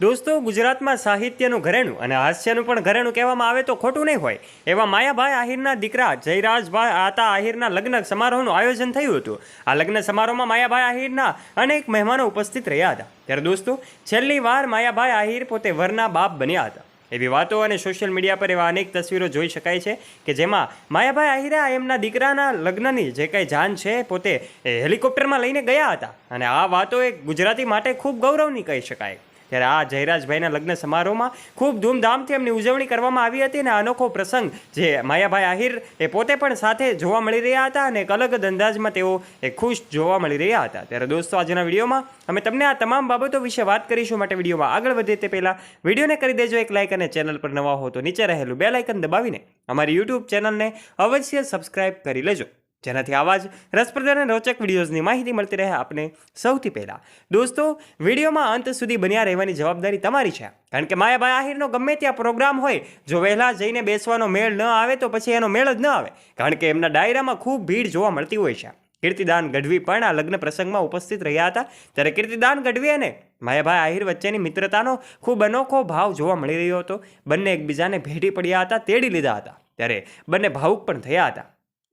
દોસ્તો, ગુજરાતમાં સાહિત્યનું ઘરેણું અને હાસ્યનું પણ ઘરેણું કહેવામાં આવે તો ખોટું નહીં હોય એવા માયાભાઈ આહિરના દીકરા જયરાજભાઈ આતા આહિરના લગ્ન સમારોહનું આયોજન થયું હતું. આ લગ્ન સમારોહમાં માયાભાઈ આહિરના અનેક મહેમાનો ઉપસ્થિત રહ્યા હતા. ત્યારે દોસ્તો, છેલ્લી વાર માયાભાઈ આહિર પોતે વરના બાપ બન્યા હતા. એવી વાતો અને સોશિયલ મીડિયા પર એવા અનેક તસવીરો જોઈ શકાય છે કે જેમાં માયાભાઈ આહિરા એમના દીકરાના લગ્નની જે કંઈ જાન છે પોતે હેલિકોપ્ટરમાં લઈને ગયા હતા. અને આ વાતો એક ગુજરાતી માટે ખૂબ ગૌરવની કહી શકાય. ત્યારે આ જયરાજભાઈના લગ્ન સમારોહમાં ખૂબ ધૂમધામથી એમની ઉજવણી કરવામાં આવી હતી. અને અનોખો પ્રસંગ જે માયાભાઈ આહિર એ પોતે પણ સાથે જોવા મળી રહ્યા હતા અને એક અલગ જ અંદાજમાં તેઓ ખુશ જોવા મળી રહ્યા હતા. ત્યારે દોસ્તો, આજના વિડીયોમાં અમે તમને આ તમામ બાબતો વિશે વાત કરીશું. માટે વિડીયોમાં આગળ વધે તે પહેલાં વિડીયોને કરી દેજો એક લાઇક, અને ચેનલ પર નવા હો તો નીચે રહેલું બેલ આઇકન દબાવીને અમારી યુટ્યુબ ચેનલને અવશ્ય સબસ્ક્રાઇબ કરી લેજો, જેનાથી આવા જ રસપ્રદ અને રોચક વિડીયોઝની માહિતી મળતી રહે આપને સૌથી પહેલાં. દોસ્તો, વિડીયોમાં અંત સુધી બન્યા રહેવાની જવાબદારી તમારી છે, કારણ કે માયાભાઈ આહિરનો ગમે ત્યાં પ્રોગ્રામ હોય, જો વહેલા જઈને બેસવાનો મેળ ન આવે તો પછી એનો મેળ જ ન આવે, કારણ કે એમના ડાયરામાં ખૂબ ભીડ જોવા મળતી હોય છે. કીર્તિદાન ગઢવી પણ આ લગ્ન પ્રસંગમાં ઉપસ્થિત રહ્યા હતા. ત્યારે કીર્તિદાન ગઢવી અને માયાભાઈ આહિર વચ્ચેની મિત્રતાનો ખૂબ અનોખો ભાવ જોવા મળી રહ્યો હતો. બંને એકબીજાને ભેટી પડ્યા હતા, તેડી લીધા હતા. ત્યારે બંને ભાવુક પણ થયા હતા.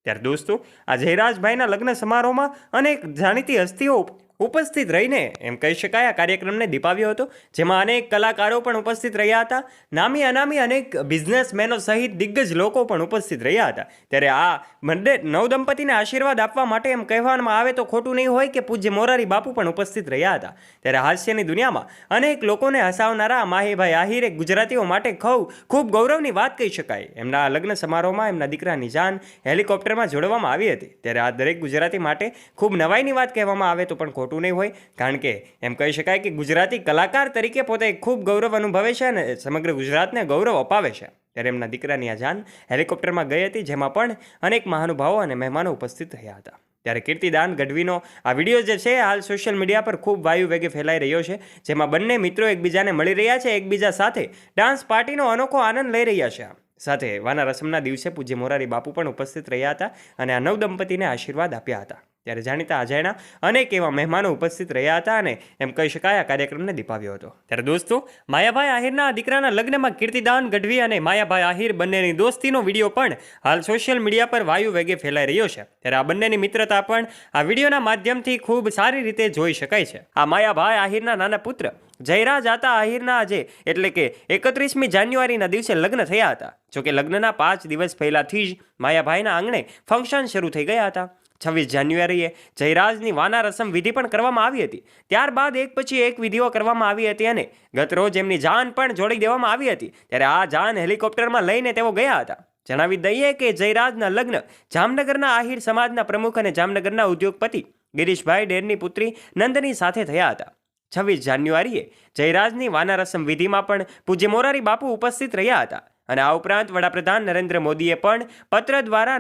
ત્યારે દોસ્તો, આ જયરાજભાઈના લગ્ન સમારોહમાં અનેક જાણીતી હસ્તીઓ ઉપસ્થિત રહીને એમ કહી શકાય આ કાર્યક્રમને દીપાવ્યો હતો, જેમાં અનેક કલાકારો પણ ઉપસ્થિત રહ્યા હતા. નામી અનામી અનેક બિઝનેસમેનો સહિત દિગ્ગજ લોકો પણ ઉપસ્થિત રહ્યા હતા. ત્યારે આ બંને નવદંપતીને આશીર્વાદ આપવા માટે એમ કહેવામાં આવે તો ખોટું નહીં હોય કે પૂજ્ય મોરારી બાપુ પણ ઉપસ્થિત રહ્યા હતા. ત્યારે હાસ્યની દુનિયામાં અનેક લોકોને હસાવનારા માહીભાઈ આહિર ગુજરાતીઓ માટે ખૂબ ગૌરવની વાત કહી શકાય. એમના લગ્ન સમારોહમાં એમના દીકરાની જાન હેલિકોપ્ટરમાં જોડવામાં આવી હતી. ત્યારે આ દરેક ગુજરાતી માટે ખૂબ નવાઈની વાત કહેવામાં આવે તો પણ નહીં હોય, કારણ કે એમ કહી શકાય કે ગુજરાતી કલાકાર તરીકે પોતે ખૂબ ગૌરવ અનુભવે છે અને સમગ્ર ગુજરાતને ગૌરવ અપાવે છે. ત્યારે એમના દીકરાની આ જાન હેલિકોપ્ટરમાં ગઈ હતી, જેમાં પણ અનેક મહાનુભાવો અને મહેમાનો ઉપસ્થિત રહ્યા હતા. ત્યારે કીર્તિદાન ગઢવીનો આ વિડીયો જે છે હાલ સોશિયલ મીડિયા પર ખૂબ વાયુ વેગે ફેલાઈ રહ્યો છે, જેમાં બંને મિત્રો એકબીજાને મળી રહ્યા છે, એકબીજા સાથે ડાન્સ પાર્ટીનો અનોખો આનંદ લઈ રહ્યા છે. સાથે વાના રસમના દિવસે પૂજ્ય મોરારી બાપુ પણ ઉપસ્થિત રહ્યા હતા અને આ નવદંપતીને આશીર્વાદ આપ્યા હતા. ત્યારે જાણીતા અજાયણા અનેક એવા મહેમાનો ઉપસ્થિત રહ્યા હતા અને એમ કહી શકાય આ કાર્યક્રમને દીપાવ્યો હતો. ત્યારે દોસ્તો, માયાભાઈ આહિરના દીકરાના લગ્નમાં કીર્તિદાન ગઢવી અને માયાભાઈ આહિર બંનેની દોસ્તીનો વિડીયો પણ હાલ સોશિયલ મીડિયા પર વાયુ વેગે ફેલાઈ રહ્યો છે. ત્યારે આ બંનેની મિત્રતા પણ આ વિડીયોના માધ્યમથી ખૂબ સારી રીતે જોઈ શકાય છે. આ માયાભાઈ આહિરના નાના પુત્ર જયરાજ આતા આહિરના આજે એટલે કે 31મી જાન્યુઆરીના દિવસે લગ્ન થયા હતા. જોકે લગ્નના 5 દિવસ પહેલાથી જ માયાભાઈના આંગણે ફંક્શન શરૂ થઈ ગયા હતા. 26 જાન્યુઆરીએ જયરાજની વાના રસમ વિધિ પણ કરવામાં આવી હતી. ત્યારબાદ એક પછી એક વિધિઓ કરવામાં આવી હતી અને ગત રોજ એમની જાન પણ જોડી દેવામાં આવી હતી. ત્યારે આ જાન હેલિકોપ્ટરમાં લઈને તેઓ ગયા હતા. જણાવી દઈએ કે જયરાજના લગ્ન જામનગરના આહિર સમાજના પ્રમુખ અને જામનગરના ઉદ્યોગપતિ ગિરીશભાઈ ડેરની પુત્રી નંદની સાથે થયા હતા. 26 જાન્યુઆરીએ જયરાજની વાના રસમ વિધિમાં પણ પૂજ્ય મોરારી બાપુ ઉપસ્થિત રહ્યા હતા. અને આ ઉપરાંત વડાપ્રધાન નરેન્દ્ર મોદીએ પણ પત્ર દ્વારા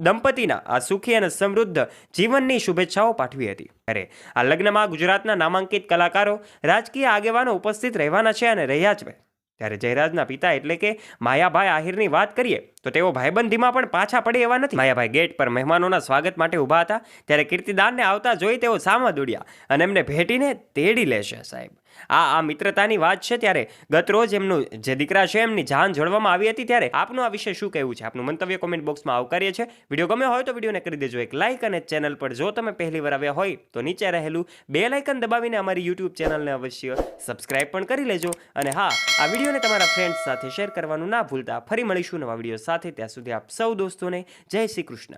દંપતીના આ સુખી અને સમૃદ્ધ જીવનની શુભેચ્છાઓ પાઠવી હતી. ત્યારે આ લગ્નમાં ગુજરાતના નામાંકિત કલાકારો, રાજકીય આગેવાનો ઉપસ્થિત રહેવાના છે અને રહ્યા છે. ત્યારે જયરાજના પિતા એટલે કે માયાભાઈ આહિરની વાત કરીએ તો તેઓ ભાઈબંધીમાં પણ પાછા પડે એવા નથી. માયાભાઈ ગેટ પર મહેમાનોના સ્વાગત માટે ઊભા હતા. ત્યારે કીર્તિદાનને આવતા જોઈ તેઓ સામા દોડ્યા અને એમને ભેટીને તેડી લેશે. સાહેબ, આ મિત્રતાની વાત છે. ત્યારે ગત રોજ એમનું જે દીકરા છે એમની જાન જોડવામાં આવી હતી. ત્યારે આપનું આ વિશે શું કહેવું છે? આપનું મંતવ્ય કોમેન્ટ બોક્સમાં આવકારીએ છે. વિડીયો ગમ્યો હોય તો વિડીયોને કરી દેજો એક લાઇક, અને ચેનલ પર જો તમે પહેલી વાર આવ્યા હોય તો નીચે રહેલું બેલ આઇકન દબાવીને અમારી યુટ્યુબ ચેનલને અવશ્ય સબસ્ક્રાઇબ પણ કરી લેજો. અને હા, આ વિડીયોને તમારા ફ્રેન્ડ્સ સાથે શેર કરવાનું ના ભૂલતા. ફરી મળીશું નવા વિડીયો સાથે. ત્યાં સુધી આપ સૌ દોસ્તોને જય શ્રી કૃષ્ણ.